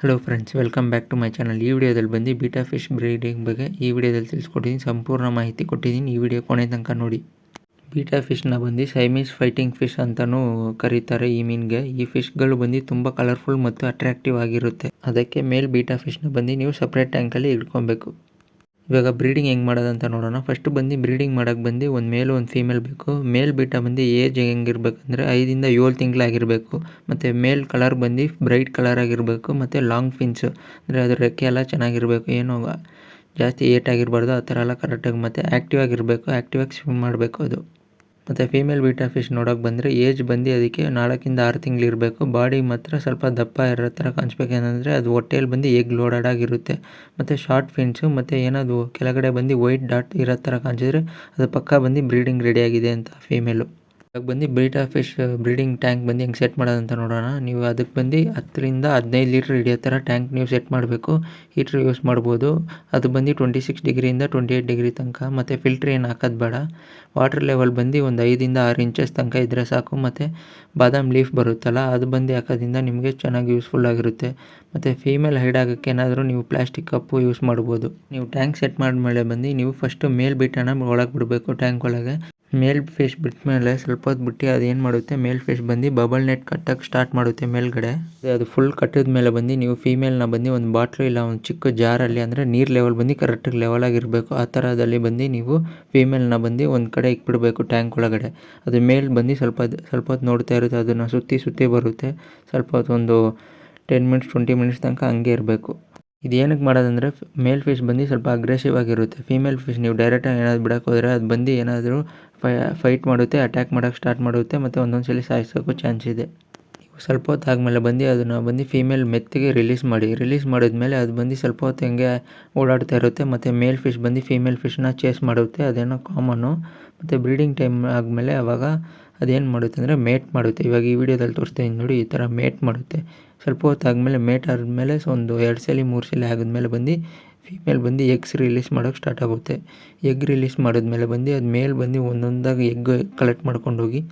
Hello friends, welcome back to my channel. ಈ ವಿಡಿಯೋದಲ್ಲಿ ಬಂದು ಬೀಟಾ ಫಿಶ್ ಬ್ರೀಡಿಂಗ್ ಬಗ್ಗೆ ಈ ವಿಡಿಯೋದಲ್ಲಿ ತಿಳಿಸ್ಕೊಟ್ಟಿದ್ದೀನಿ. ಸಂಪೂರ್ಣ ಮಾಹಿತಿ ಕೊಟ್ಟಿದ್ದೀನಿ. ಈ ವಿಡಿಯೋ ಕೊನೆ ತನಕ ನೋಡಿ. ಬೀಟಾ ಫಿಶ್ನ ಬಂದು ಸೈಮೀಸ್ ಫೈಟಿಂಗ್ ಫಿಶ್ ಅಂತಲೂ ಕರೀತಾರೆ. ಈ ಮೀನಿಗೆ ಈ ಫಿಶ್ಗಳು ಬಂದು ತುಂಬ ಕಲರ್ಫುಲ್ ಮತ್ತು ಅಟ್ರಾಕ್ಟಿವ್ ಆಗಿರುತ್ತೆ. ಅದಕ್ಕೆ ಮೇಲ್ ಬೀಟಾ ಫಿಶ್ನ ಬಂದು ನೀವು ಸಪ್ರೇಟ್ ಟ್ಯಾಂಕಲ್ಲಿ ಇಟ್ಕೊಬೇಕು. ಇವಾಗ ಬ್ರೀಡಿಂಗ್ ಹೆಂಗೆ ಮಾಡೋದಂತ ನೋಡೋಣ. ಫಸ್ಟ್ ಬಂದು ಬ್ರೀಡಿಂಗ್ ಮಾಡೋಕ್ಕೆ ಬಂದು ಒಂದು ಮೇಲು ಒಂದು ಫೀಮೇಲ್ ಬೇಕು. ಮೇಲ್ ಬೀಟಾ ಬಂದು ಏಜ್ ಹೆಂಗಿರ್ಬೇಕಂದ್ರೆ 5 ಇಂದ 7 ತಿಂಗಳಾಗಿರಬೇಕು. ಮತ್ತು ಮೇಲ್ ಕಲರ್ ಬಂದು ಬ್ರೈಟ್ ಕಲರ್ ಆಗಿರಬೇಕು. ಮತ್ತು ಲಾಂಗ್ ಫಿನ್ಸು ಅಂದರೆ ಅದ್ರ ರೆಕ್ಕೆ ಎಲ್ಲ ಚೆನ್ನಾಗಿರಬೇಕು, ಏನೋ ಜಾಸ್ತಿ ಏಟಾಗಿರಬಾರ್ದು, ಆ ಥರ ಎಲ್ಲ ಕರೆಕ್ಟಾಗಿ. ಮತ್ತು ಆ್ಯಕ್ಟಿವ್ ಆಗಿರಬೇಕು, ಆ್ಯಕ್ಟಿವಾಗಿ ಸ್ವಿಮ್ ಮಾಡಬೇಕು ಅದು. ಮತ್ತು ಫೀಮೇಲ್ ಬೀಟಾ ಫಿಶ್ ನೋಡೋಕೆ ಬಂದರೆ ಏಜ್ ಬಂದು ಅದಕ್ಕೆ 4 ಇಂದ 6 ತಿಂಗಳಿರಬೇಕು. ಬಾಡಿ ಮಾತ್ರ ಸ್ವಲ್ಪ ದಪ್ಪ ಇರೋ ಥರ ಕಾಣಿಸ್ಬೇಕು. ಏನಂದರೆ ಅದು ಹೊಟ್ಟೆಯಲ್ಲಿ ಬಂದು ಎಗ್ ಲೋಡೆಡ್ ಆಗಿರುತ್ತೆ. ಮತ್ತು ಶಾರ್ಟ್ ಫಿನ್ಸು ಮತ್ತು ಏನಾದ್ರು ಕೆಳಗಡೆ ಬಂದು ವೈಟ್ ಡಾಟ್ ಇರೋ ಥರ ಕಾಣಿಸಿದ್ರೆ ಅದು ಪಕ್ಕ ಬಂದು ಬ್ರೀಡಿಂಗ್ ರೆಡಿಯಾಗಿದೆ ಅಂತ ಫೀಮೇಲು. ಇವಾಗ ಬಂದು ಬೀಟಾ ಫಿಶ್ ಬ್ರೀಡಿಂಗ್ ಟ್ಯಾಂಕ್ ಬಂದು ಹೆಂಗೆ ಸೆಟ್ ಮಾಡೋದಂತ ನೋಡೋಣ. ನೀವು ಅದಕ್ಕೆ ಬಂದು 10 ರಿಂದ 15 ಲೀಟ್ರ್ ಹಿಡಿಯೋ ಥರ ಟ್ಯಾಂಕ್ ನೀವು ಸೆಟ್ ಮಾಡಬೇಕು. ಹೀಟ್ರ್ ಯೂಸ್ ಮಾಡ್ಬೋದು. ಅದು ಬಂದು 26 ಡಿಗ್ರಿಯಿಂದ 28 ಡಿಗ್ರಿ ತನಕ. ಮತ್ತು ಫಿಲ್ಟ್ರ್ ಏನು ಹಾಕೋದು ಬೇಡ. ವಾಟರ್ ಲೆವೆಲ್ ಬಂದು ಒಂದು 5 ಇಂದ 6 ಇಂಚಸ್ ತನಕ ಇದ್ದರೆ ಸಾಕು. ಮತ್ತು ಬಾದಾಮ್ ಲೀಫ್ ಬರುತ್ತಲ್ಲ, ಅದು ಬಂದು ಹಾಕೋದ್ರಿಂದ ನಿಮಗೆ ಚೆನ್ನಾಗಿ ಯೂಸ್ಫುಲ್ ಆಗಿರುತ್ತೆ. ಮತ್ತು ಫೀಮೇಲ್ ಹೈಡ್ ಆಗೋಕ್ಕೆ ಏನಾದರೂ ನೀವು ಪ್ಲಾಸ್ಟಿಕ್ ಕಪ್ಪು ಯೂಸ್ ಮಾಡ್ಬೋದು. ನೀವು ಟ್ಯಾಂಕ್ ಸೆಟ್ ಮಾಡಿದ್ಮೇಲೆ ಬಂದು ನೀವು ಫಸ್ಟು ಮೇಲ್ ಬೀಟಾನ ಒಳಗೆ ಬಿಡಬೇಕು. ಟ್ಯಾಂಕ್ ಒಳಗೆ ಮೇಲ್ ಫಿಶ್ ಬಿಟ್ಮೇಲೆ ಸ್ವಲ್ಪ ಹೊತ್ತು ಬಿಟ್ಟು ಅದೇನು ಮಾಡುತ್ತೆ, ಮೇಲ್ ಫಿಶ್ ಬಂದು ಬಬಲ್ ನೆಟ್ ಕಟ್ಟಕ್ಕೆ ಸ್ಟಾರ್ಟ್ ಮಾಡುತ್ತೆ ಮೇಲ್ಗಡೆ. ಅದು ಫುಲ್ ಕಟ್ಟಿದ ಮೇಲೆ ಬಂದು ನೀವು ಫೀಮೇಲ್ನ ಬಂದು ಒಂದು ಬಾಟ್ಲು ಇಲ್ಲ ಒಂದು ಚಿಕ್ಕ ಜಾರಲ್ಲಿ, ಅಂದರೆ ನೀರು ಲೆವೆಲ್ ಬಂದು ಕರೆಕ್ಟಾಗಿ ಲೆವೆಲಾಗಿರಬೇಕು. ಆ ಥರದಲ್ಲಿ ಬಂದು ನೀವು ಫೀಮೇಲ್ನ ಬಂದು ಒಂದು ಕಡೆ ಇಕ್ಬಿಡಬೇಕು ಟ್ಯಾಂಕ್ ಒಳಗಡೆ. ಅದು ಮೇಲ್ ಬಂದು ಸ್ವಲ್ಪ ಹೊತ್ತು ನೋಡ್ತಾ ಇರುತ್ತೆ. ಅದನ್ನು ಸುತ್ತಿ ಬರುತ್ತೆ. ಸ್ವಲ್ಪ ಹೊತ್ತು ಒಂದು 10 ಮಿನಿಟ್ಸ್ 20 ಮಿನಿಟ್ಸ್ ತನಕ ಹಂಗೆ ಇರಬೇಕು. ಇದು ಏನಕ್ಕೆ ಮಾಡೋದಂದರೆ ಮೇಲ್ ಫಿಶ್ ಬಂದು ಸ್ವಲ್ಪ ಅಗ್ರೆಸಿವ್ ಆಗಿರುತ್ತೆ. ಫೀಮೇಲ್ ಫಿಶ್ ನೀವು ಡೈರೆಕ್ಟಾಗಿ ಏನಾದ್ರು ಬಿಡೋಕೆ ಹೋದರೆ ಅದು ಬಂದು ಏನಾದರೂ ಫೈಟ್ ಮಾಡುತ್ತೆ, ಅಟ್ಯಾಕ್ ಮಾಡೋಕ್ಕೆ ಸ್ಟಾರ್ಟ್ ಮಾಡುತ್ತೆ. ಮತ್ತು ಒಂದೊಂದು ಸಲ ಸಾಯಿಸೋಕ್ಕೂ ಚಾನ್ಸ್ ಇದೆ. ನೀವು ಸ್ವಲ್ಪ ಹೊತ್ತು ಆದಮೇಲೆ ಬಂದು ಅದನ್ನು ಬಂದು ಫೀಮೇಲ್ ಮೆತ್ತಿಗೆ ರಿಲೀಸ್ ಮಾಡಿದ್ಮೇಲೆ ಅದು ಬಂದು ಸ್ವಲ್ಪ ಹೊತ್ತು ಹಿಂಗೆ ಓಡಾಡ್ತಾ ಇರುತ್ತೆ. ಮತ್ತು ಮೇಲ್ ಫಿಶ್ ಬಂದು ಫೀಮೇಲ್ ಫಿಶ್ನ ಚೇಸ್ ಮಾಡುತ್ತೆ, ಅದೇನೋ ಕಾಮನ್ನು. ಮತ್ತು ಬ್ರೀಡಿಂಗ್ ಟೈಮ್ ಆದಮೇಲೆ ಆವಾಗ ಅದೇನು ಮಾಡುತ್ತೆ ಅಂದರೆ ಮೇಟ್ ಮಾಡುತ್ತೆ. ಇವಾಗ ಈ ವಿಡಿಯೋದಲ್ಲಿ ತೋರಿಸ್ತೀನಿ ನೋಡಿ, ಈ ಥರ ಮೇಟ್ ಮಾಡುತ್ತೆ. ಸ್ವಲ್ಪ ಹೊತ್ತು ಆದಮೇಲೆ ಮೇಟ್ ಆದಮೇಲೆ ಒಂದು 2 ಸಲ 3 ಸಲ ಆದಮೇಲೆ ಬಂದು ಫೀಮೇಲ್ ಬಂದು ಎಗ್ಸ್ ರಿಲೀಸ್ ಮಾಡೋಕ್ಕೆ ಸ್ಟಾರ್ಟ್ ಆಗುತ್ತೆ. ಎಗ್ ರಿಲೀಸ್ ಮಾಡಿದ್ಮೇಲೆ ಬಂದು ಅದು ಮೇಲ್ ಬಂದು ಒಂದೊಂದಾಗಿ ಎಗ್ ಕಲೆಕ್ಟ್ ಮಾಡ್ಕೊಂಡೋಗಿ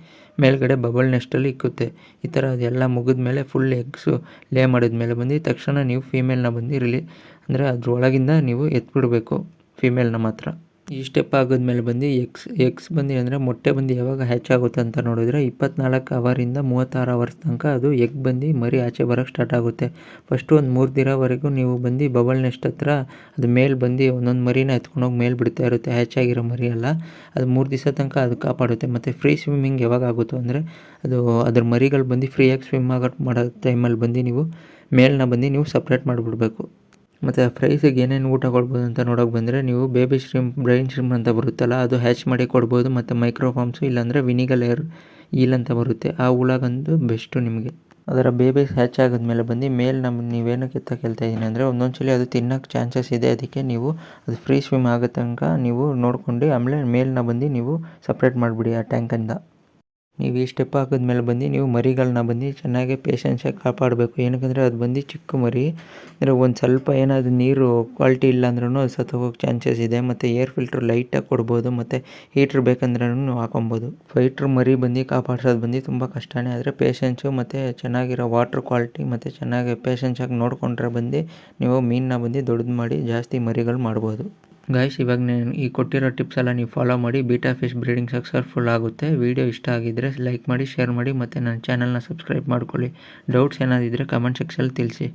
ಮೇಲ್ಗಡೆ ಬಬಲ್ ನೆಸ್ಟಲ್ಲಿ ಇಕ್ಕುತ್ತೆ. ಈ ಥರ ಅದೆಲ್ಲ ಮುಗಿದ್ಮೇಲೆ ಫುಲ್ ಎಗ್ಸು ಲೇ ಮಾಡಿದ್ಮೇಲೆ ಬಂದು ತಕ್ಷಣ ನೀವು ಫೀಮೇಲ್ನ ಬಂದು ಅಂದರೆ ಅದ್ರೊಳಗಿಂದ ನೀವು ಎತ್ಬಿಡಬೇಕು ಫೀಮೇಲ್ನ ಮಾತ್ರ. ಈ ಸ್ಟೆಪ್ ಆಗೋದ್ಮೇಲೆ ಬಂದು ಎಗ್ಸ್ ಬಂದು ಅಂದರೆ ಮೊಟ್ಟೆ ಬಂದು ಯಾವಾಗ ಹ್ಯಾಚ್ ಆಗುತ್ತೆ ಅಂತ ನೋಡಿದ್ರೆ 24 ಅವರಿಂದ 36 ಅವರ್ಸ್ ತನಕ ಅದು ಎಗ್ ಬಂದು ಮರಿ ಆಚೆ ಬರೋಕ್ಕೆ ಸ್ಟಾರ್ಟ್ ಆಗುತ್ತೆ. ಫಸ್ಟು ಒಂದು 3 ದಿನವರೆಗೂ ನೀವು ಬಂದು ಬಬಲ್ ನೆಸ್ಟ್ ಹತ್ರ ಅದು ಮೇಲೆ ಬಂದು ಒಂದೊಂದು ಮರಿನ ಎತ್ಕೊಂಡೋಗಿ ಮೇಲೆ ಬಿಡ್ತಾ ಇರುತ್ತೆ. ಹ್ಯಾಚ್ ಆಗಿರೋ ಮರಿ ಎಲ್ಲ ಅದು 3 ದಿವಸ ತನಕ ಅದು ಕಾಪಾಡುತ್ತೆ. ಮತ್ತು ಫ್ರೀ ಸ್ವಿಮ್ಮಿಂಗ್ ಯಾವಾಗ ಆಗುತ್ತೋ ಅಂದರೆ ಅದು ಅದ್ರ ಮರಿಗಳು ಬಂದು ಫ್ರೀಯಾಗಿ ಸ್ವಿಮ್ ಮಾಡೋ ಟೈಮಲ್ಲಿ ಬಂದು ನೀವು ಮೇಲ್ನ ಬಂದು ನೀವು ಸಪ್ರೇಟ್ ಮಾಡಿಬಿಡ್ಬೇಕು. ಮತ್ತು ಫ್ರೈಸಿಗೆ ಏನೇನು ಊಟ ಕೊಡ್ಬೋದು ಅಂತ ನೋಡೋಕೆ ಬಂದರೆ ನೀವು ಬೇಬಿ ಶ್ರಿಂಪ್, ಬ್ರೈನ್ ಶ್ರಿಂಪ್ ಅಂತ ಬರುತ್ತಲ್ಲ, ಅದು ಹ್ಯಾಚ್ ಮಾಡಿ ಕೊಡ್ಬೋದು. ಮತ್ತು ಮೈಕ್ರೋಫಾರ್ಮ್ಸು ಇಲ್ಲಾಂದರೆ ವಿನಿಗಲ್ ಏರ್ ಈಲ್ ಅಂತ ಬರುತ್ತೆ, ಆ ಹುಳಗಂದು ಬೆಸ್ಟು ನಿಮಗೆ. ಅದರ ಬೇಬೀಸ್ ಹ್ಯಾಚ್ ಆಗೋದ್ಮೇಲೆ ಬಂದು ಮೇಲ್ನ ನೀವೇನಕ್ಕೆ ಹೇಳ್ತಾ ಇದ್ದೀನಿ ಅಂದರೆ ಒಂದೊಂದು ಸಲ ಅದು ತಿನ್ನೋಕ್ಕೆ ಚಾನ್ಸಸ್ ಇದೆ. ಅದಕ್ಕೆ ನೀವು ಅದು ಫ್ರೀ ಸ್ವಿಮ್ ಆಗೋ ತನಕ ನೀವು ನೋಡ್ಕೊಂಡು ಆಮೇಲೆ ಮೇಲ್ನ ಬಂದು ನೀವು ಸಪ್ರೇಟ್ ಮಾಡಿಬಿಡಿ ಆ ಟ್ಯಾಂಕಿಂದ. ನೀವು ಈ ಸ್ಟೆಪ್ ಹಾಕಿದ್ಮೇಲೆ ಬಂದು ನೀವು ಮರಿಗಳನ್ನ ಬಂದು ಚೆನ್ನಾಗಿ ಪೇಷನ್ಸಾಗಿ ಕಾಪಾಡಬೇಕು. ಏನಕ್ಕಂದರೆ ಅದು ಬಂದು ಚಿಕ್ಕ ಮರಿ, ಅಂದರೆ ಒಂದು ಸ್ವಲ್ಪ ಏನಾದರೂ ನೀರು ಕ್ವಾಲಿಟಿ ಇಲ್ಲ ಅಂದ್ರೂ ಅದು ಸತ್ತೋಗೋಕ್ಕೆ ಚಾನ್ಸಸ್ ಇದೆ. ಮತ್ತು ಏರ್ ಫಿಲ್ಟ್ರ್ ಲೈಟಾಗಿ ಕೊಡ್ಬೋದು. ಮತ್ತು ಹೀಟ್ರ್ ಬೇಕಂದ್ರೂ ಹಾಕೊಬೋದು. ಫೈಟ್ರ್ ಮರಿ ಬಂದು ಕಾಪಾಡ್ಸೋದು ಬಂದು ತುಂಬ ಕಷ್ಟನೇ. ಆದರೆ ಪೇಷನ್ಸು ಮತ್ತು ಚೆನ್ನಾಗಿರೋ ವಾಟ್ರ್ ಕ್ವಾಲಿಟಿ ಮತ್ತು ಚೆನ್ನಾಗಿ ಪೇಷನ್ಸಾಗಿ ನೋಡಿಕೊಂಡ್ರೆ ಬಂದು ನೀವು ಮೀನನ್ನ ಬಂದು ದೊಡ್ಡದು ಮಾಡಿ ಜಾಸ್ತಿ ಮರಿಗಳು ಮಾಡ್ಬೋದು. ಗೈಸ್, ಇವಾಗ ನಾನು ಈ ಕೊಟ್ಟಿರೋ ಟಿಪ್ಸ್ ಎಲ್ಲ ನೀವು ಫಾಲೋ ಮಾಡಿ ಬೀಟಾ ಫಿಶ್ ಬ್ರೀಡಿಂಗ್ ಸಕ್ಸಸ್ಫುಲ್ ಆಗುತ್ತೆ. ವಿಡಿಯೋ ಇಷ್ಟ ಆಗಿದ್ದರೆ ಲೈಕ್ ಮಾಡಿ, ಶೇರ್ ಮಾಡಿ ಮತ್ತು ನನ್ನ ಚಾನಲ್ನ ಸಬ್ಸ್ಕ್ರೈಬ್ ಮಾಡ್ಕೊಳ್ಳಿ. ಡೌಟ್ಸ್ ಏನಾದಿದ್ದರೆ ಕಮೆಂಟ್ ಸೆಕ್ಷನಲ್ಲಿ ತಿಳಿಸಿ.